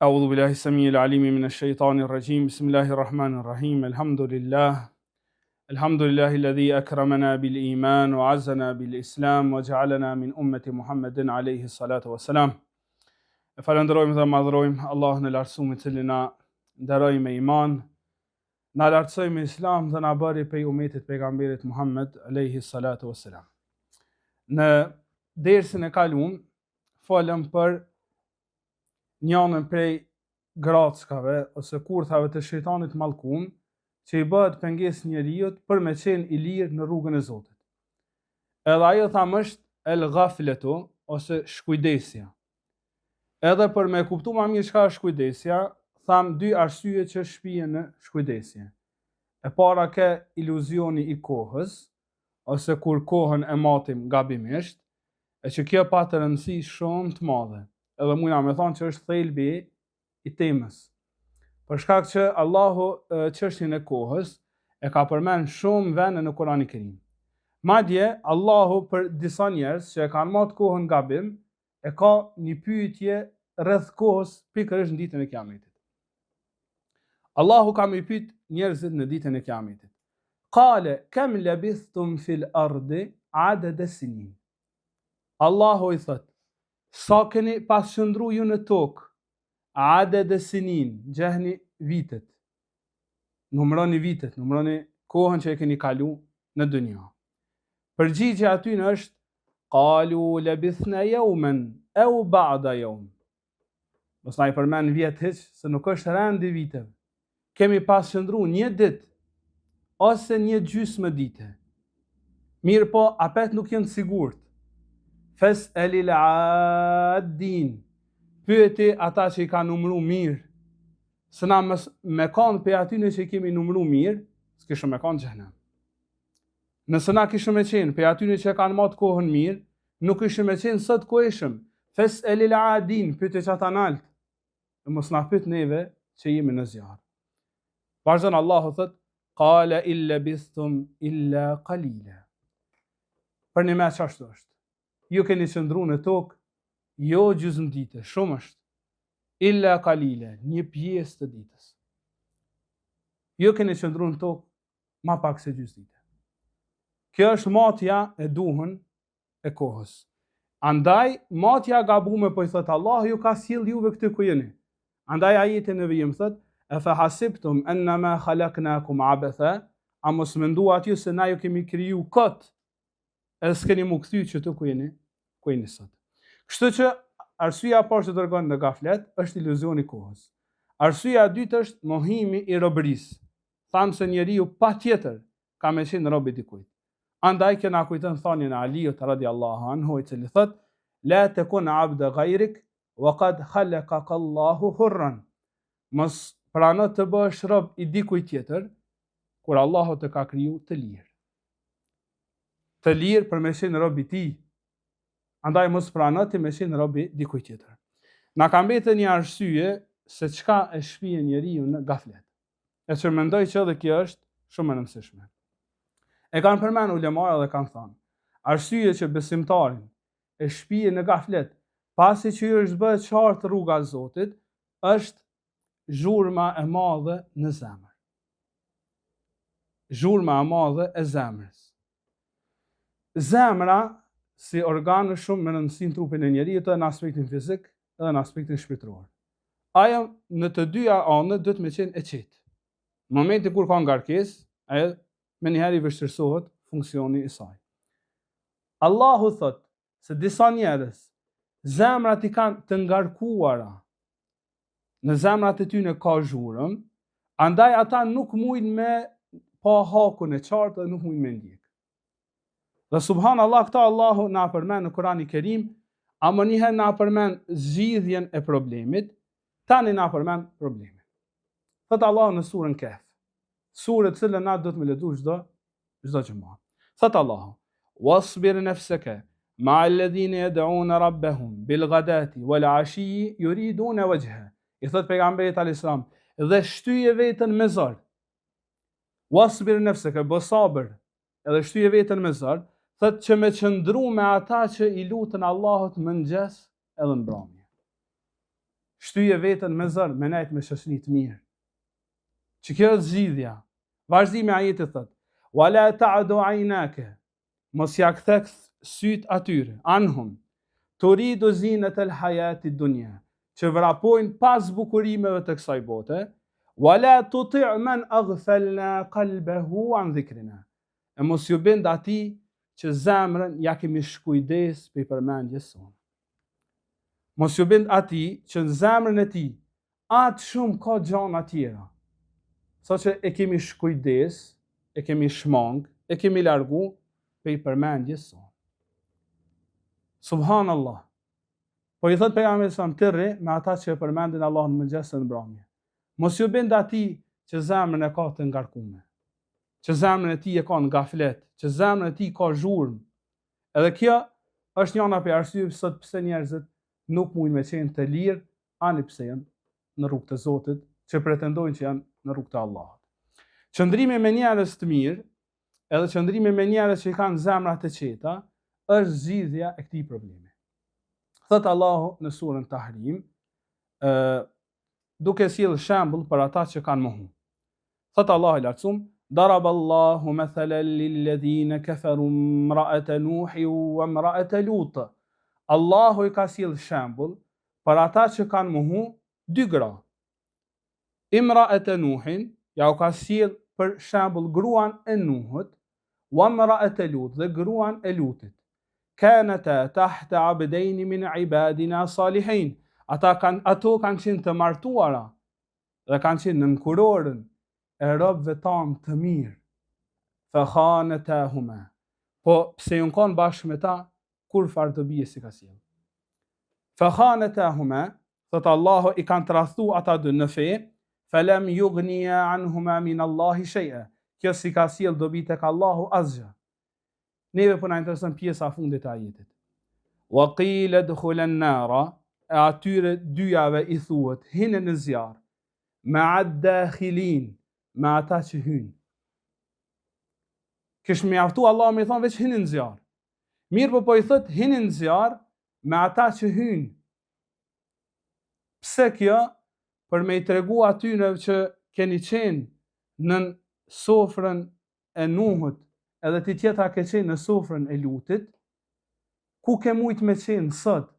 أعوذ بالله السميع العليم من الشيطان الرجيم بسم الله الرحمن الرحيم الحمد لله الذي أكرمنا بالإيمان وعزنا بالإسلام وجعلنا من أمة محمد عليه الصلاة والسلام. Falenderojmë dhe madhrojmë Allahun e lartësuar i cili na nderoi me iman, na lartësoi me islam dhe na bëri prej umetit pejgamberit Muhammed alayhi salatu wassalam. Në dersin e kaluam folëm për njënën prej grackave ose kurthave të shejtanit mallkuar që i bëhet pengesë njeriut për me qenë i lirë në rrugën e Zotit. Edhe ajo thamë është el ghafletu ose shkujdesja. Edhe për me kuptu ma mirë çka është shkujdesja, thamë dy arsye që shpihen në shkujdesje. E para ke iluzioni i kohës, ose kur kohën e matim gabimisht, e që kjo pa të rëndësi shumë të madhe. Edhe mujna me thonë që është thelbi i temës. Për shkak që Allahu çështjen e kohës e ka përmend shumë vende në Kur'anin e Kerim. Madje Allahu për disa njerëz që e kanë marrë kohën gabim, e ka një pyetje rreth kohës pikërisht në ditën e Kiametit. Allahu ka më pyet njerëzit në ditën e Kiametit. Qale kam labithtum fil ardi adada sinin. Allahu i thot, sa keni pasqëndru ju në tokë, adada sinin, gjehni vitet. Numroni vitet, numroni kohën që e keni kalu në dunja. Përgjigjja aty në është qalu labithna yawman aw ba'da yawm. Mos na i përmend vjet hiç, se nuk është rendi viteve. Kemi pasqëndruar një ditë ose një gjysmë dite. Mirë po, apet nuk janë sigurt. Fas'alil 'addin. Pyeti ata që i kanë numëruar mirë. Se na me kanë pe atyne që i kemi numëruar mirë, s'kishëm me kanë xhenem. Nëse na kishëm me qenë pe atyne që kanë marrë kohën mirë, nuk kishëm me qenë sot ku ishëm. Fas'alil 'addin, pyeti që ata nalt. E mos na pyet neve që jemi në zjarr. Vazhdon Allahu thot, qala illa bistum illa qalila. Për një mes ashtu është. Ju keni qëndruar në tokë, jo gjysmë dite, shumë është. Illa qalila, një pjesë të ditës. Ju keni qëndruar në tokë, ma pak se gjysmë dite. Kjo është matja e duhur e kohës. Andaj, matja gabume po i thot Allah, ju ka sjell juve këtë ku jeni. Andaj ajetin e vijim thot, e fa hasibtum annama khalaqnakum abatha, a mos menduat ju se na ju kemi kriju kot, edhe s'keni mu kthy që të ku jeni sot. Kështu që arsyeja parë që dërgon në gaflet është iluzioni i kohës. Arsyeja e dytë është mohimi i robërisë. Thamë se njeriu patjetër ka me qenë rob i dikujt. Andaj që na kujton thënien e Aliut radhiyallahu anhu, i cili thot, la takun abda ghayrik wa qad khalaqaka Allahu hurran. Mos prano të bësh rob i dikujt tjetër, kur Allahu të ka kriju të lirë. Të lirë për me qenë rob i tij. Andaj mos prano ti me qenë rob i dikujt tjetër. Na ka mbetë një arsye se çka e shpihen njeriu në gaflet. E që mendoj që edhe kjo është shumë e rëndësishme. E kanë përmendur ulemarët dhe kanë thënë, arsye që besimtarin e shpihen në gaflet, pasi që ju është bërë qartë rruga e Zotit, është zhurma e madhe në zemër. Zhurma e madhe e zemrës. Zemra si organ është shumë me rëndësi në trupin e njeriut, edhe në aspektin fizik, edhe në aspektin shpirtëror. Ajo në të dyja anët duhet me qenë e qetë. Në momentin kur ka ngarkesë, ajo me njëherë i vështirësohet funksioni i saj. Allahu thot se disa njerëz zemrat i kanë të ngarkuara, në zemrat e tyre ka zhurmë, andaj ata nuk mujnë me pa hakun e qartë dhe nuk mujnë me ndjek. Dhe subhanallahu, këta Allahu na përmend në Kur'anin e Kerim, ama njëherë na përmend zgjidhjen e problemit, tani na përmend problemin. Thot Allahu në surën Kehf, surë të cilën na do të me lexu çdo xhumë. Thot Allahu, wasbir nafsaka ma'a alladhina yad'una rabbahum bil ghadati wal 'ashiyyi yuriduna wajha. I thot pejgamberit alayhis salam, dhe shtyje veten me zor. Wasbir nafsaka, bo sabër, edhe shtyje veten me zor, thot që me qëndru me ata që i lutën Allahut mëngjes edhe në mbrëmje. shtyje veten me zër, me nejt me shoqëni të mirë. Që kjo është zgjidhja. Vazhdimi i ajetit thotë: "Wala ta'du 'aynaka", mos ja kthe syt atyre, anhum, turidu zinat al-hayati dunya, që vrapojnë pas bukurimeve të kësaj bote, wala tuti' man aghfalna qalbahu an dhikrina. E mos ju bind atij që zemrën ja kemi shkujdes për përmendjes sonë. Mos ju bind atij që në zemrën e tij atë shumë ka gjana tjera, sa që e kemi shkujdes, e kemi shmang, e kemi largu për përmendjes sonë. Subhanallah. Po i thot pejgamberi sa tërri me ata që e përmendin Allahun në mëngjes dhe në mbrëmje. Mos ju bind atij që zemrën e ka të ngarkuar, që zemrën e tij e ka në gaflet, që zemrën e tij ka zhurmë. Edhe kjo është njëra prej arsyeve sot pse njerëzit nuk mundin me qenë të lirë, ani pse janë në rrugt të Zotit, që pretendojnë që janë në rrugt të Allahut. Qëndrimi me njerëz të mirë, edhe qëndrimi me njerëz që kanë zemra të qeta, është zgjidhja e këtij problemi. Thot Allahu në surën Tahrim, duke sjellë shembull për ata që kanë mohu. Thot Allahu i lartësuar: "Daraballahu mathalan lilladhina kafaru imra'ata Nuhi wa imra'ata Lut." Allahu i ka sjellë shembull për ata që kanë mohu dy gra. Imra'ata Nuhin, ja u ka sjellë për shembull gruan e Nuhut, wa imra'ata Lut, dhe gruan e Lutit. Kanata tahta 'abdayn min 'ibadina salihin. Ato kanë qenë të martuara dhe kanë qenë në kurorën e robëve tanë të mirë. Fa khanatahuma. Po pse ju kanë bashkë me ta, kur farë të bie si ka sjellë. Fa khanatahuma, thot Allahu i kanë tradhtu ata dy në fe, falam yughniya anhuma min Allahi shay'a. Kjo si ka sjellë dobi tek Allahu asgjë. Neve po na intereson pjesa e fundit e ajetit. Wa qila dkhula an-nara, atyre dyjave i thuhet hinë në zjarr, ma'ad dakhilin, me ata që hynë. Kish mjaftu Allah me i thonë veç hinë në zjarr. Mirë po i thot hinë në zjarr me ata që hynë. Pse kjo? Për me i tregu atyre që keni qenë në sofrën e Nuhut, edhe ti tjetra ke qenë në sofrën e Lutit, ku ke mujt me qenë sot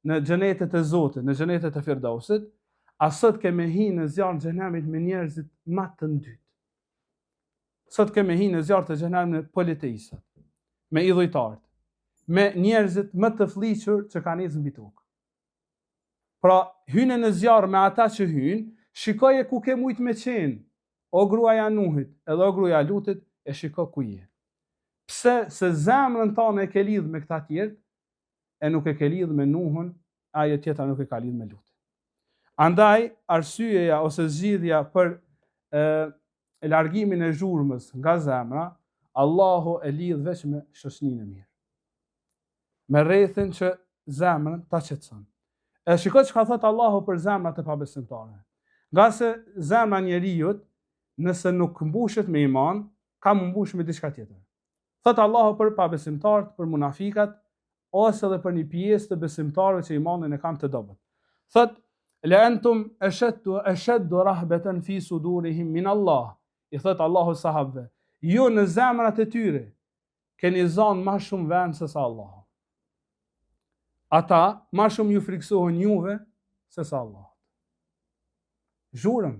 në xhenetet e Zotit, në xhenetet e Firdausit, a sot ke me hi në zjarr të xhenemit me njerëzit më të ndyt. Sot ke me hi në zjarr të xhenemit me politeisat, me idhujtarët, me njerëzit më të fllihur që kanë ecë mbi tokë. Pra, hynë në zjarr me ata që hynë, shikoje ku ke mujt me qenë, o gruaja Nuhit, edhe o gruaja Lutit, e shiko ku je. Pse? Se zemrën tonë e ke lidh me këta tjerë, e nuk e ke lidh me Nuhun, ajo tjetra nuk e ka lidh me Lutin. Andaj, arsyeja ose zgjidhja për largimin e zhurmës nga zemra, Allahu e lidh veç me shoqëninë e mirë. Me rrethin që zemrën ta qetëson. E shiko që ka thot Allahu për zemrat e pabesimtarëve. Nga se zemra njeriut, nëse nuk mbushet me iman, ka më mbush me diçka tjetër. Thot Allahu për pabesimtarët, për munafikat, ose edhe për një pjesë të besimtarëve që imanin e kanë të dobët. Thot, la antum ashaddu rahbatan fi sudurihim min Allah. I thot Allahu sahabëve, ju në zemrat e tyre keni zonë më shumë vend se sa Allahu. Ata më shumë ju friksohen juve se sa Allahu. Zhurëm.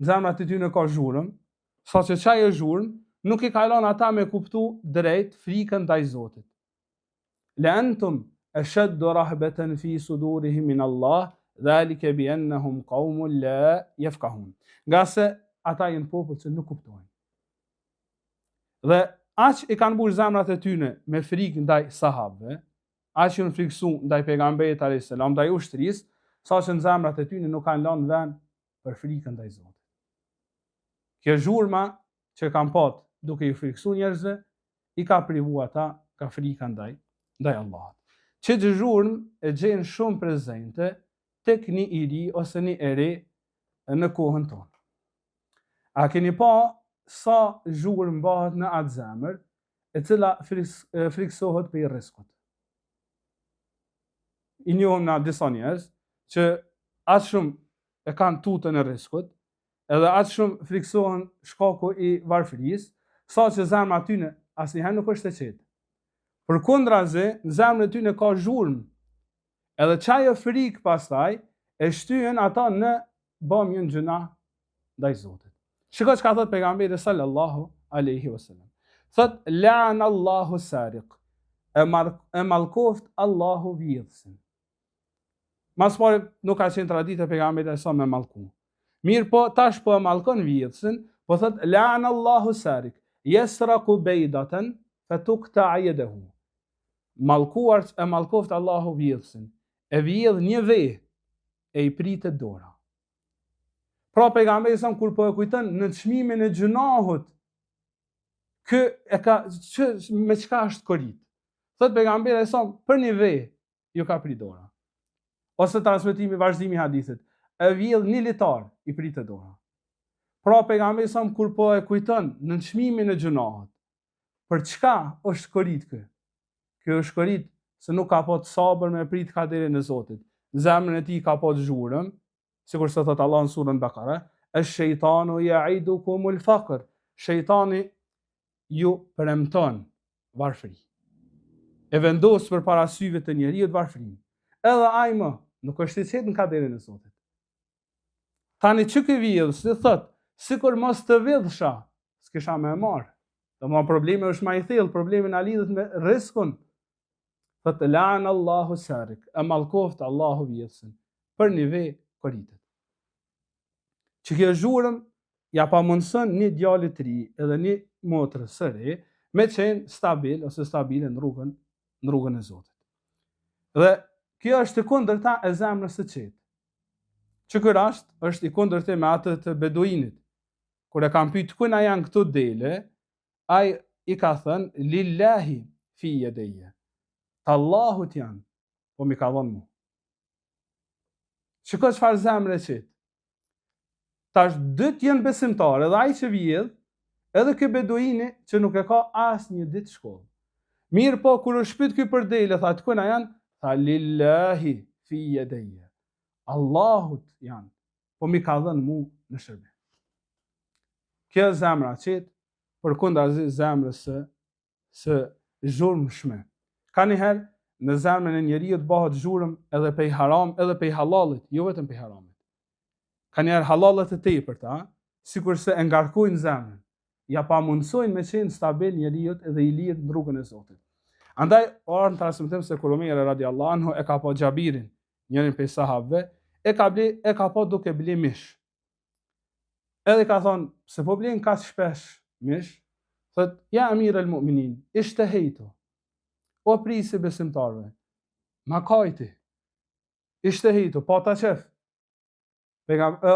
Në zemrat e tyre ka zhurëm, sa që çaj e zhurëm nuk i ka lënë ata me kuptu drejt frikën ndaj Zotit. La antum ashaddu rahbatan fi sudurihim min Allah, dhalika bi annahum qaumun la yafqahun. Nga se ata janë popull që nuk kuptojnë. Dhe aq i kanë mbush zemrat e tyre me frikë ndaj sahabëve, aq janë friksu ndaj pejgamberit alayhis salam, ndaj ushtrisë, saqë në zemrat e tyre nuk kanë lënë vend për frikën ndaj Zotit. Kjo zhurma që kanë pat duke i friksu njerëzve, i ka privu ata ka frika ndaj Allahut. Që zhurmë e gjenë shumë prezente tek një i ri ose një e re në kohën tonë. A keni pa sa zhurmë bëhet në atë zemër e cila friksohet për i rrezikut. I njohëm na disa njerëz që aq shumë e kanë tutën e rrezikut, edhe aq shumë friksohen shkaku i varfërisë, sa që zemra aty asnjëherë nuk është e qetë. Përkundrazi, në zemrën e tyre ka zhurmë, edhe çajo frikë pastaj e shtyen ata në bëmjen gjuna ndaj Zotit. Shikoj çka thot pejgamberi sallallahu alaihi wasallam. Thot la'ana Allahu sariq. E mallkoft Allahu vjedhsin. Mas pari nuk ka qenë traditë e pejgamberit sa me mallku. Mirë po, tash po e mallkon vjedhsin, po thot la'ana Allahu sariq. Yasraqu baydatan fatuqta yadahu. Mallkuar e mallkoft Allahu vjedhsin. E vjedh një vejë e i pritet dora. Pra pejgamberi sa kur po e kujton në çmimin e gjunahut, me çka është korit. Thot pejgamberi sa për një vejë ju ka prit dora. Ose transmetimi vazhdimi i hadithit, e vjedh një litar i pritet dora. Pra pejgamberi sa kur po e kujton në çmimin e gjunahut, për çka është korit kë? Kjo është korit se nuk ka pas sabër me prit kaderin e Zotit. Zemrën e tij ka pas zhurmë, sikur se thot Allah në surën Bakara, "Ash-shaytanu ya'idukumul faqr." Shejtani ju premton varfëri. E vendos përpara syve të njeriu varfërinë. Edhe ai nuk është i qetë në kaderin e Zotit. Tani që ky vjedh, si thot, sikur mos të vjedhsha, s'kisha më e marr. Domethënë problemi është më i thellë, problemi na lidhet me rrezikun. Thot la'ana Allahu sariq, e mallkoft Allahu vjedhsin për një vejë koritet. Që kjo zhurmë ja pamundson një djalë të ri edhe një motrë së re me qenë stabil ose stabile në rrugën e Zotit. Dhe kjo është e kundërta e zemrës së qetë. Që ky rast është i kundërta me atë të beduinit. Kur e kanë pyet ku na janë këto dele, ai i ka thënë lillahi fi yadayya. Allahut janë, po mi ka dhënë mu. Shikoj çfarë zemre qetë. Tash dytë janë besimtarë, edhe ai që vjedh, edhe ky beduini që nuk e ka asnjë ditë shkollë. Mirë po, kur u shpyt ky për dele, tha ku na janë? Tha lillahi fi yadayya. Allahut janë, po mi ka dhënë mu në shërbim. Kjo zemra qetë, përkundazi zemrës së zhurmshme. Ka njëherë në zemrën e njeriu të bëhet zhurmë edhe pe haram, edhe pe halalit, jo vetëm pe haramit. Ka njëherë halalet e tepërta, sikur se e ngarkojnë zemrën, ja pamundsojnë me qenë stabil njeriu edhe i lirë në rrugën e Zotit. Andaj orën transmetojmë se kur Omer radiallahu anhu e ka pa Xhabirin, njërin prej sahabëve, e ka pa duke ble mish. Edhe ka thonë, se po blen kaq shpesh mish, thot ja Amir al-Mu'minin, ishtahaytu. O prisi besimtarve, ma kajti, ishtahaytu, pa ta qef.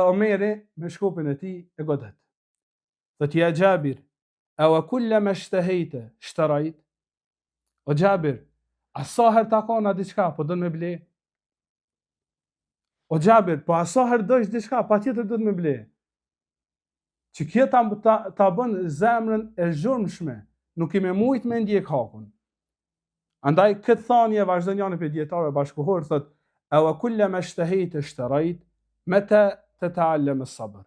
Omeri me shkupin e tij e godet. Thot ja Xhabir, aw kullama ishtahayta ishtarayt. O Xhabir, a sa herë takon diçka, po don me ble? O Xhabir, po a sa herë dosh diçka, patjetër do të me ble. Që kjo ta bën zemrën e zhurmshme, nuk i me mujt me ndjek hakun. Andaj këtë thanje vazhdon janë për dietarë bashkëkohor, thot aw kullama ishtahayta ishtarayt, meta tata'allam as-sabr.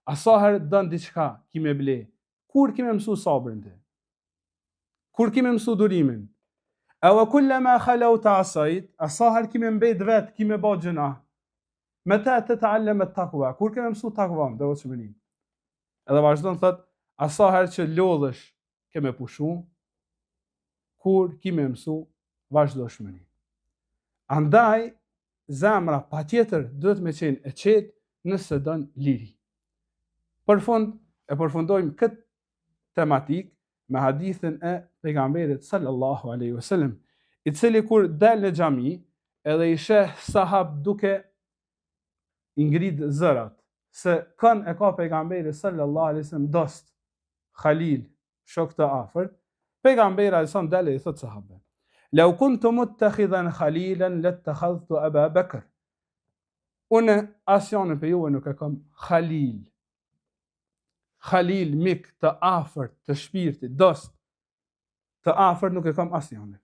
A sa herë don diçka, ki me ble? Kur ki me mësu sabrin ti? Kur ki me mësu durimin? Aw kullama khalawta asayt, a sa herë ki me mbet vet, ki me bë gjuna? Meta tata'allam at-taqwa, kur ki me mësu takva, devotshmëri? Edhe vazhdon thot, a sa herë që lodhesh ke me pushu, kur ki me mësu vazhdoshmëri. Andaj, zemra patjetër duhet me qenë e qetë nëse don liri. Për fund, e përfundojmë këtë tematik me hadithin e pejgamberit sallallahu alaihi wasallam, i cili kur del në xhami, edhe i sheh sahab duke i ngrit zërat, se kën e ka pejgamberi sallallahu alaihi wasallam dost, Khalil, shok të afërt, pejgamberi alaihi wasallam dal i thot sahabëve: "Law kuntu muttakhidan khalilan lattakhadhtu Aba Bakr." Unë asjanë për juve nuk e kam Khalil. Khalil, mik të afërt, të shpirtit, dost të afërt nuk e kam asjanë.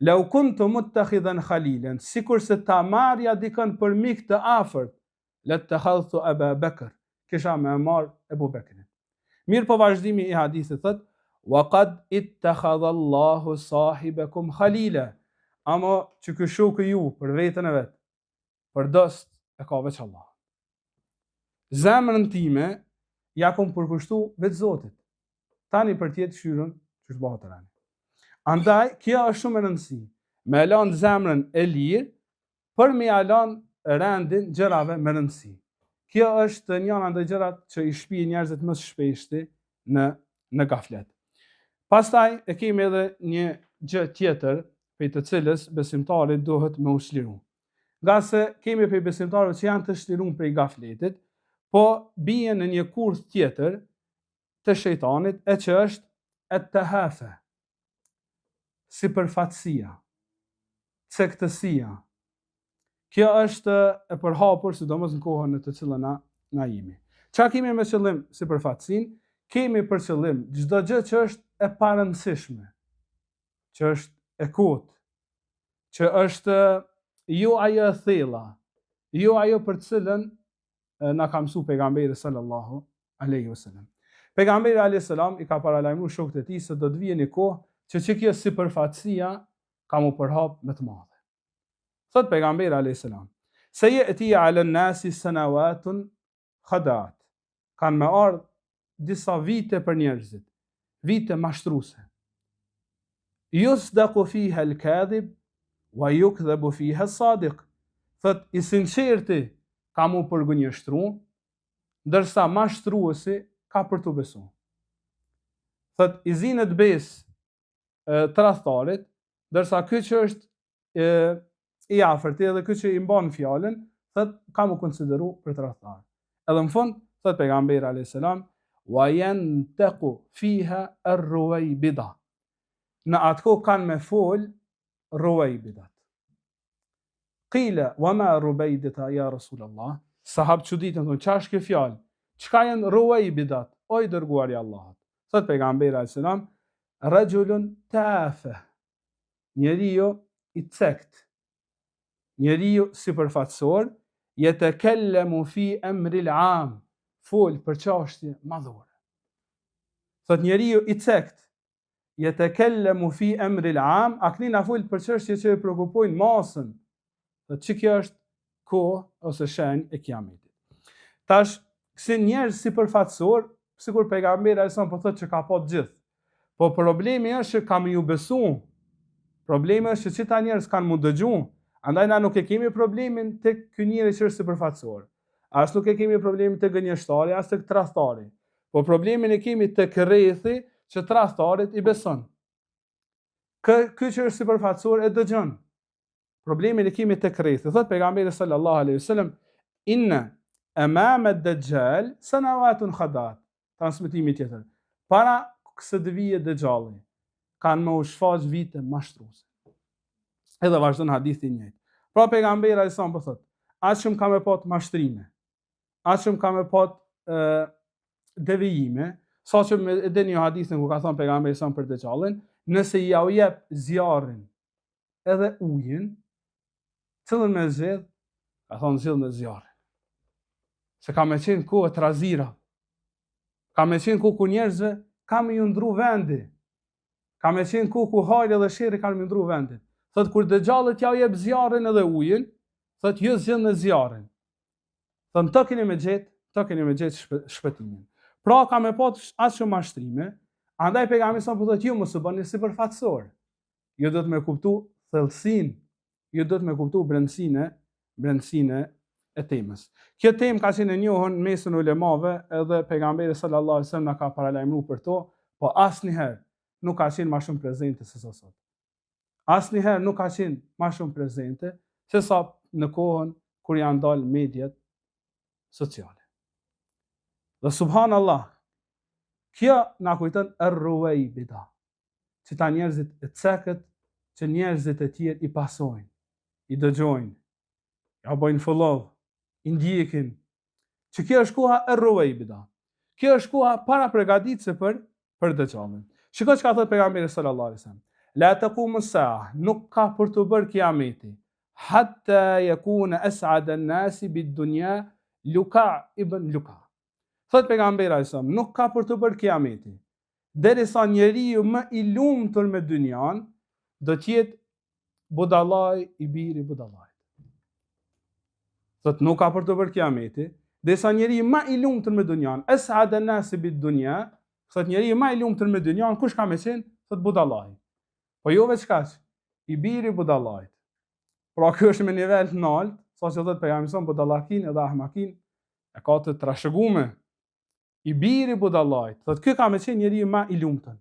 Lau kuntu muttakhidhan khalilan, sikur se ta marrja dikën për mik të afërt, lattakhadhtu Aba Bakr, kisha më marr Abu Bekrin. Mirë po vazhdimi i hadithit thot, wa qad ittakhadha Allahu sahibakum khalila, ama që ky shoku ju për veten e vet, për dost e ka veç Allah. Zemrën time ja kom përkushtu vetë Zotit. Tani për tjetë shyrën që është bëhat të rani. Andaj, kjo është shumë e rëndësi. Me lanë zemrën e lirë, për me lanë rendin gjërave me rëndësi. Kjo është njëna ndaj gjërat që i shpije njerëzit më shpeshti në gaflet. Pastaj e kemi edhe një gjë tjetër, për të cilës besimtarit duhet me ushliru. Nga se kemi për besimtarët që janë të shlirun për i gafletit, po bie në një kurth tjetër të shejtanit, e që është e të hafe, sipërfaqësia, cektësia. Kjo është e përhapur, sidomos në kohën në të cilën na jemi. Qa kemi me qëllim sipërfaqësinë? Kemi për qëllim çdo gjë që është e parëndësishme, që është e kotë, që është jo ajo e thella, jo ajo për cilën na ka mësuar pejgamberi sallallahu alaihi wasallam. Pejgamberi alayhis salam i ka paralajmëruar shokët e tij se do të vijë një kohë që kjo sipërfaqësia ka mu përhap më të madhe. Thot pejgamberi alayhis salam, sayati ala an-nasi sanawatun khadat, kanë me ardhë disa vite për njerëzit, vite mashtruese. Yusdaqu fiha al-kadhib wa yukdhabu fiha as-sadiq. Thot i sinqerti ka mu përgënjeshtru, ndërsa mashtruesi ka për të besu. Thot i zinet besë tradhtarit, ndërsa ky që është i afërt edhe ky që i mban fjalën, thot ka mu konsideru për tradhtar. Edhe në fund thot pejgamberi alayhis salam, wa yantaqu fiha ar-ruwaybida. Në atë kohë kanë me fol ruwaybidat. Qila wa ma rubaydata ya Rasulullah? Sahab çuditën thonë, çfarë është kjo fjalë? Çka janë ruwaybidat? O i dërguari i Allahut. Thot pejgamberi alayhis salam, rajulun tafa, njeriu i cekt, njeriu sipërfaqësor, yatakallamu fi amri al-am, fol për çështje madhore. Thot njeriu i cekt, yatakallamu fi amri al-am, aknina fol për çështje që e shqetësojnë masën. Thot që kjo është kohë ose shenjë e kiametit. Tash, kësi njerëz sipërfaqësor, sikur pejgamberi alayhis salam po thotë që ka pa të gjithë. Po problemi është që kam ju besu. Problemi është që çita njerëz kanë mu dëgju. Andaj na nuk e kemi problemin tek ky njeri që është sipërfaqësor. As nuk e kemi problemin tek gënjeshtari, as tek tradhtari. Po problemin e kemi tek rrethi që tradhtarit i beson. Ky që është sipërfaqësor e dëgjon. Problemin e kemi tek rrethi. Thot pejgamberi sallallahu alaihi wasallam, inna amama ad-dajjal sanawatun khadat. Transmetimi tjetër. Para se të vijë dëxhalli, kanë më u shfaq vite mashtruese. Edhe vazhdon hadithi i njëjtë. Pra pejgamberi alayhis salam po thot, as shumë ka me pat mashtrime, as shumë ka me pat devijime, saqë e dini hadithin ku ka thënë pejgamberi sa për dëxhallin, nëse ja u jep zjarrin edhe ujin, cilën me zgjedh, ka thonë zgjedh me zjarrin. Se ka me qenë kohë të razira, ka me qenë kohë ku njerëzve ka me ju ndru vendi, ka me qenë kohë ku hajli dhe sheri ka me ndru vendi. Thot kur dëxhallit ja u jep zjarrin edhe ujin, thot ju zgjedh me zjarrin. Thot të keni me gjetë shpëtimin. Pra ka me pat as shumë mashtrime, andaj pejgamberi sa po thotë ju mos u bëni sipërfaqësor. Ju do të më kuptu thellësinë, ju do të më kuptu brendësinë e temës. Kjo temë ka qenë e njohur në mesin e ulemave, edhe pejgamberi sallallahu alajhi wasallam na ka paralajmëruar për to, po asnjëherë nuk ka qenë më shumë prezente se sa sot. Asnjëherë nuk ka qenë më shumë prezente se sa në kohën kur janë dalë mediat sociale. Dhe subhanallah, kjo na kujton ar-ruwaybida, që ta njerëzit e cekët, që njerëzit e tjerë i pasojnë, i dëgjojnë, ja bojnë follow, i ndjekin, që kjo është koha ar-ruwaybida. Kjo është koha para përgatitse për dëgjallin. Shikoj çka thot pejgamberi sallallahu alajhi wasallam. la taqumu as-sa'a, nuk ka për të bërë kiameti, hatta yakuna as'ada an-nasi bid-dunya Luka ibn Luka. Thot pejgamberi sa nuk ka për të bërë kiameti, derisa njeriu më i lumtur me dynjan do të jetë budallaj i biri budallajt. Thot nuk ka për të bërë kiameti, derisa njeriu më i lumtur me dynjan, as'ada an-nasi bid-dunya, thot njeriu më i lumtur me dynjan kush ka më qenë? Thot budallaj. Po jo veç kaq, i biri budallajt. Pra kjo është me nivel të lartë, saqë thot pejgamberi sa budallakin edhe ahmakin e ka të trashëguar. I biri budallajt, thot ky ka më qenë njeriu më i lumtur.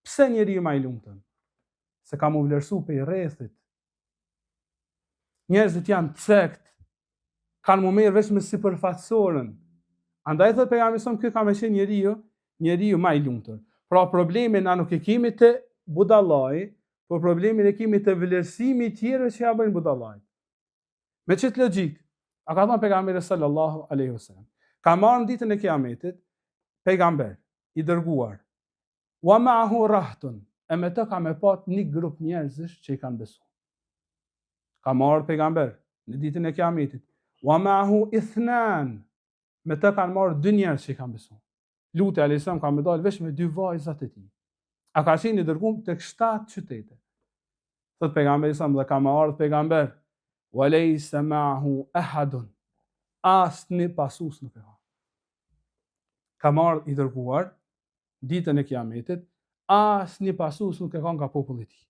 Pse njeriu më i lumtur? Se ka më vlerësuar pe rrethit. Njerëzit janë të sekt, kanë më merr vetëm me sipërfaqësorën. Andaj thot pejgamberi sa ky ka më qenë njeriu më i lumtur. Pra problemi na nuk e kemi te budallaj, por problemin e kemi të vlerësimi i tjerëve që ja bëjnë budallajt. Me çet logjik, a ka thënë pejgamberi sallallahu alaihi wasallam, ka marrë ditën e kiametit pejgamber i dërguar, wa ma'ahu rahtun, e me të ka me pat një grup njerëzish që i kanë besuar. Ka marrë pejgamber në ditën e kiametit, wa ma'ahu ithnan, me të kanë marrë 2 njerëz që i kanë besuar. Luti alayhis salam ka më dalë veç me 2 vajzat e tij. A ka qenë i dërguar tek 7 qytete. Thot pejgamberi sa dhe ka më ardhur pejgamber, wa laysa ma'ahu ahadun, asnjë pasues nuk e ka. Ka marrë i dërguar ditën e kiametit, asnjë pasues nuk e ka nga populli i tij.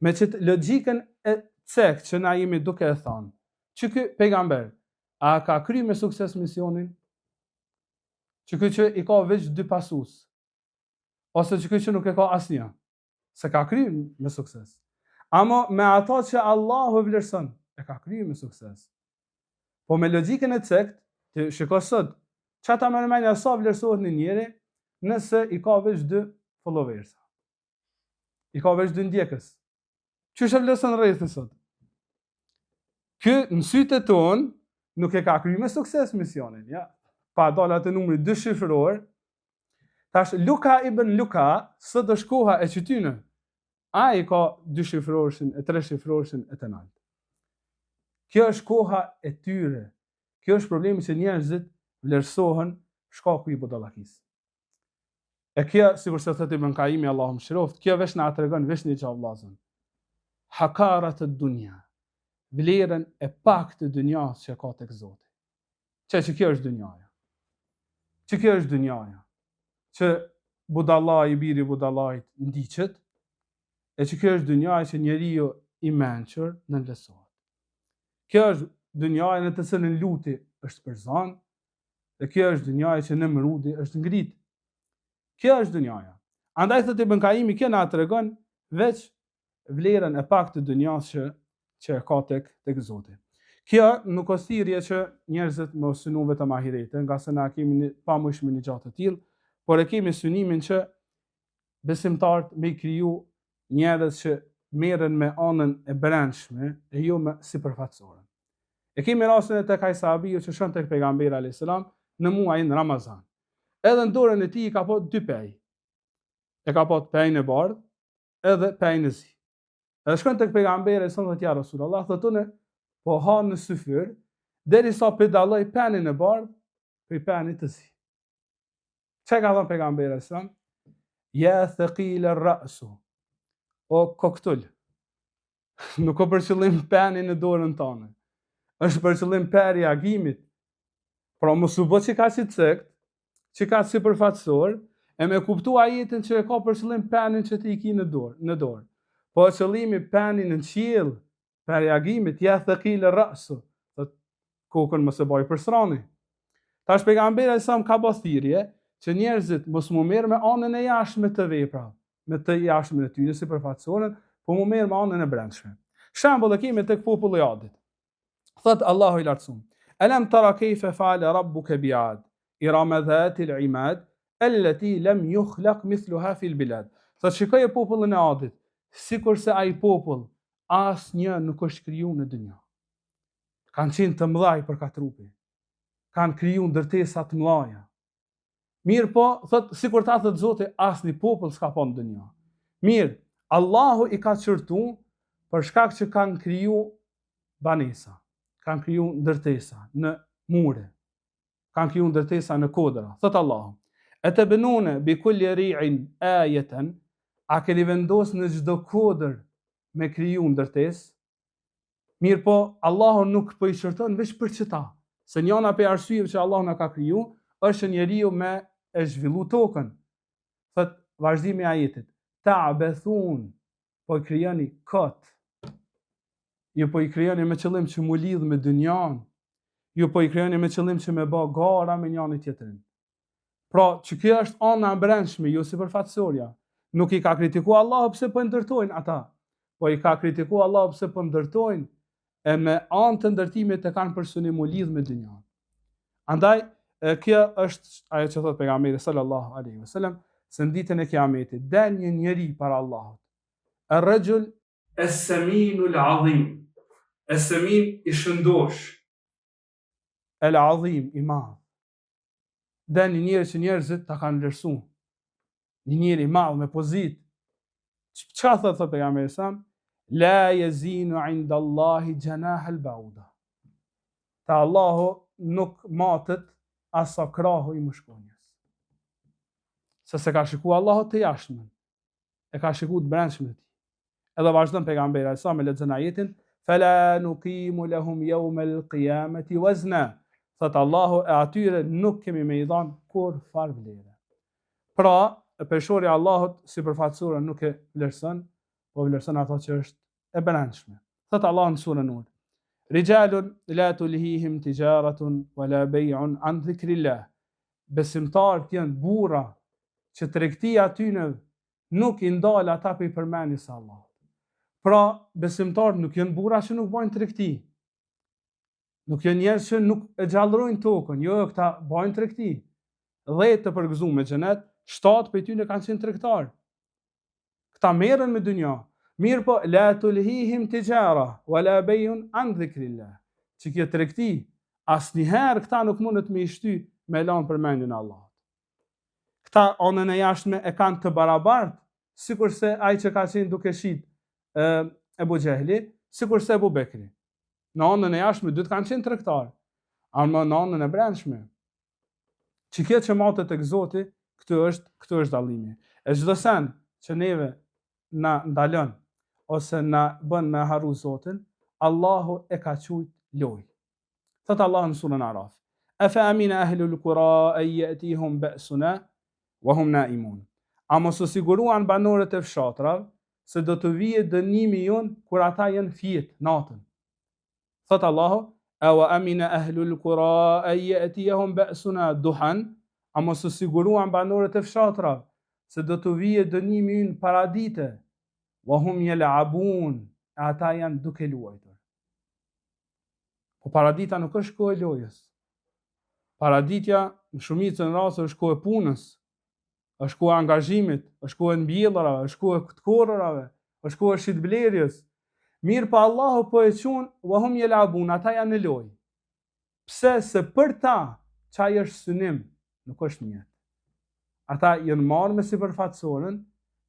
Me çet logjikën e cekt që na jemi duke e thënë, që ky pejgamber a ka kryer me sukses misionin? Që ky që i ka veç 2 pasues, ose që ky që nuk e ka asnjë, se ka kryer me sukses. Ama me ata që Allahu vlerëson, e ka kryer me sukses. Po me logjikën e cekt, që shiko sot, çata më mendja sa vlerësohet një njeri nëse i ka veç 2 followers. I ka veç 2 ndjekës. Çu është vlerëson rrethën sot? Ky në sytë ton nuk e ka kryer me sukses misionin, ja. Pa dalë atë numri 2 shifror. Tash Luka ibn Luka, sot është koha e qytyne. Ai ka 2 shifrorshin, e 3 shifrorshin e të naltë. Kjo është koha e tyre. Kjo është problemi që njerëzit vlerësohen shkaku i budallakisë. E kjo, sikur se thotë Ibn Qayyim, Allahu mëshiroft, kjo veç na tregon veç një çfarë vllazën. Hakarat ad-dunya. Vlerën e pak të dunjas që ka tek Zoti. Që kjo është dunjaja. Që kjo është dunjaja. Që budallaj i biri budallajt ndiqet, e që kjo është dunjaja që njeriu i mençur nënlesohet. Kjo është dunjaja në të cilën luti është përzan, dhe kjo është dunjaja që në mrudi është ngrit. Kjo është dunjaja. Andaj thotë Ibn Qayyim, kjo na tregon veç vlerën e pak të dunjas që ka tek Zoti. Kjo nuk është thirrje që njerëzit mos synu vetëm ahiretin, nga se na kemi pamushme një gjatë të tillë, por e kemi synimin që besimtarët me kriju njerëz që merren me anën e brendshme e jo me sipërfaqësorën. E kemi rastin e tek ai sahabiu që shon tek pejgamberi alayhis salam në muajin Ramazan. Edhe në dorën e tij ka pas 2 pej. E ka pas pejën e bardhë edhe pejën e zi. Edhe shkon tek pejgamberi sa thotë ja Rasulullah, thotë po ha në syfyr, derisa pedalloj penin e bardhë për penin të zi. Çka ka thënë pejgamberi sa? Ja thaqil ar-ra'su. O koktul. Nuk ka për qëllim penin në dorën tonë. Është për qëllim peri agimit. Pra mos u bë që ka si cekt, që ka sipërfaqësor, e me kuptu ajetin që e ka për qëllim penin që ti i ki në dorë. Po qëllimi penin në qiell, peri agimit, ja thaqil ar-ra'su. Kokën mos e baj për srani. Tash pejgamberi sa ka bë thirrje që njerëzit mos mu merr me anën e jashtme të vepra, me të jashtmen e tyre sipërfaqësorën, po mu merr me anën e brendshme. Shembull e kemi tek populli i Adit. Thot Allahu i lartësuar: "Alam tara kayfa fa'ala rabbuka bi'ad, irama dhati al-imad, allati lam yukhlaq mithluha fi al-bilad." Thot shikoj popullin e Adit, sikurse ai popull asnjë nuk është krijuar në dynjë. Kanë qenë të mëdhaj për ka trupi. Kanë kriju ndërtesa të mëdha. Mirë po, thot, sikur ta thot Zoti, asnjë popull s'ka pa në dynjë. Mirë, Allahu i ka qërtu për shkak që kanë kriju banesa, kanë kriju ndërtesa në mure, kanë kriju ndërtesa në kodra. Thot Allahu, e të benune bi kulli ri'in ajeten, a keni vendos në çdo kodër me kriju ndërtes? Mirë po, Allahu nuk po i shërton veç për qëta, se njëna për arsyeve që Allahu na ka kriju, është njeriu me e zhvillu tokën. Thot vazhdimi i ajetit, ta'bethun, po i krijoni kot. Ju po i krijoni me qëllim që mu lidh me dynjan. Ju po i krijoni me qëllim që me bë gara me njëri tjetrin. Pra, që kjo është ana e brendshme, jo sipërfaqësorja. Nuk i ka kritikuar Allahu pse po ndërtojnë ata, po i ka kritikuar Allahu pse po ndërtojnë e me anë të ndërtimit e kanë për synim u lidh me dynjan. Andaj, kjo është ajo që thot pejgamberi sallallahu alaihi wasallam, se në ditën e kiametit del një njeri para Allahut. Ar-rajul as-saminul azim. As-samin i shëndosh. El-azim i madh. Del një njeri që njerëzit ta kanë vlerësuar. Një njeri i madh me pozitë. Çfarë thot pejgamberi sallallahu la yazinu 'inda Allahi janah al-bauda. Ta Allahu nuk matet asa krahu i mushkonjës. Se ka shikuar Allahu të jashtëmen, e ka shikuar të brendshme. Edhe vazhdon pejgamberi sa me lexon ajetin, fala nuqimu lahum yawma al-qiyamati wazna. Thot Allahu e atyre nuk kemi me i dhënë kur far vlerë. Pra, peshori Allahut sipërfaqësore nuk e vlerëson, po vlerëson ato që është e brendshme. Thot Allahu në surën Nur, rijalun la tulhihim tijaratun wala bay'un an dhikrillah. Besimtarët janë burra që tregtia atyne nuk i ndal ata për i përmendjes së Allahut. Pra, besimtarët nuk janë burra që nuk bojnë tregti. Nuk janë njerëz që nuk e gjallërojnë tokën, jo, këta bojnë tregti. 10 të përgëzuar me xhenet, 7 prej tyre kanë qenë tregtar. Këta merren me dynja. Mirë po, la tulhihim tijara wala bay'un an dhikrillah. Që kjo tregti, asnjëherë këta nuk mundet me i shty me lanë përmendjen e Allahut. Këta anën e jashtme e kanë të barabartë, sikurse ai që ka qenë duke shit Ebu Gjehli, sikurse Ebu Bekri. Në anën e jashtme dy të kanë qenë tregtar, ama në anën e brendshme. Që kjo që matet tek Zoti, këtu është dallimi. E çdo sen që neve na ndalon ose na bën me harru Zotin, Allahu e ka thujt lojë. Thot Allah në surën Araf, afa amina ahlul qura an yatihum ba'suna wa hum naimun. A mos u siguruan banorët e fshatrave se do të vijë dënimi jon kur ata janë fjet natën. Thot Allahu, awa amina ahlul qura an yatihum ba'suna duhan. A mos u siguruan banorët e fshatrave se do të vijë dënimi jon paradite. Wa hum yal'abun. Ata janë duke luajtur. Po paradita nuk është kohë e lojës. Paraditja në shumicën e rasteve është kohë e punës, është kohë e angazhimit, është kohë e mbjellërave, është kohë e korrave, është kohë e shitblerjes. Mirë pa Allahu po e qunë wa hum yal'abun, ata janë në lojë. Pse? Se për ta çaj është synim, nuk është mjet. Ata janë marrë me sipërfaqësorën,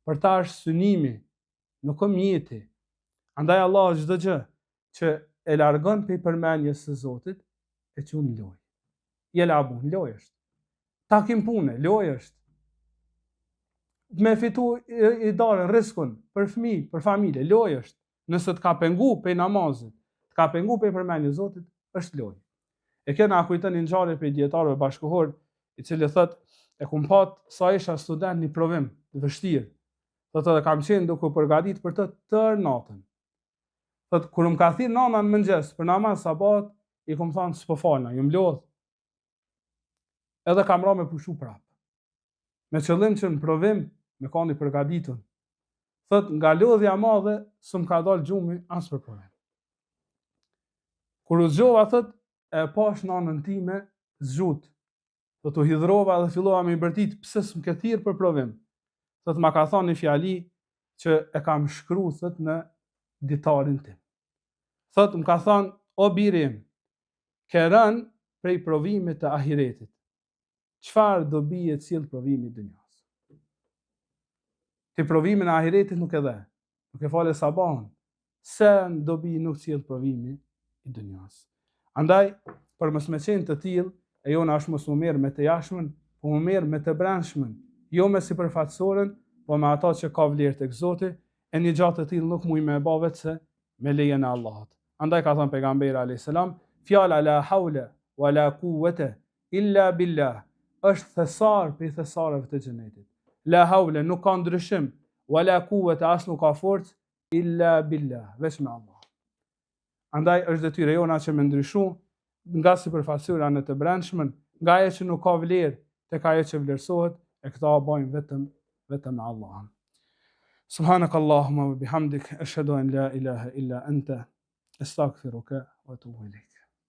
për ta është synimi, nuk është mjeti. Andaj Allahu çdo gjë që e largon për përmendjes së Zotit, e qunë lojë. Yal'abun, lojë është. Takim pune, lojë është. Me fitu i darën, riskun, për fëmijë, për familje, lojë është. Nëse të ka pengu për namazit, të ka pengu për përmendjes Zotit, është lojë. E kjo na kujton një ngjarje për dietarëve bashkëkohor, i cili thot, e kum pat sa isha student një provim të vështirë. Thotë edhe kam qenë duke u përgatitur për të tërë natën. Thotë kur më ka thirrë nana në mëngjes për namaz sabat, i kam thënë s'po falna, ju mlodh. Edhe kam ra me pushu prap. Me qëllim që në provim me kanë i përgatitur. Thotë nga lodhja madhe s'm ka dalë gjumi as për provim. Kur u zgjova thotë e pash nanën time zgjut. Thotë u hidhrova dhe fillova me i bërtit pse s'm ke thirrë për provim. Thotë ma ka thonë një fjali që e kam shkruar thotë në ditarin tim. Thotë më ka thonë, o birim, ke rënë prej provimit të ahiretit. Çfarë do bie cilë provimi i dunjas? Ti provimin e ahiretit nuk e dhe. nuk e fale sabahun, se në dobi nuk cilë provimi i dunjas. Andaj, për mos me qenë të tillë, e jona është mos më merr me të jashtmen, po më merr me të brendshmën, jo me sipërfaqësorën, po me ata që ka vlerë tek Zoti, e një gjatë të tillë nuk mujë me bë vetë se me lejen e Allahut. Andaj ka thënë pejgamberi alayhis salam, fjala la haula wala quwwata illa billah është thesar për thesarëve të xhenetit. La haula nuk ka ndryshim, wala quwwata as nuk ka forcë illa billah, veç me Allah. Andaj është detyrë jona që me ndryshu nga sipërfaqësira në të brendshmën, nga ajo që nuk ka vlerë tek ajo që vlerësohet, e këta bëjmë vetëm me Allahun. Subhanak Allahumma wa bihamdik, ashhadu an la ilaha illa anta, astaghfiruka wa atubu ilayk.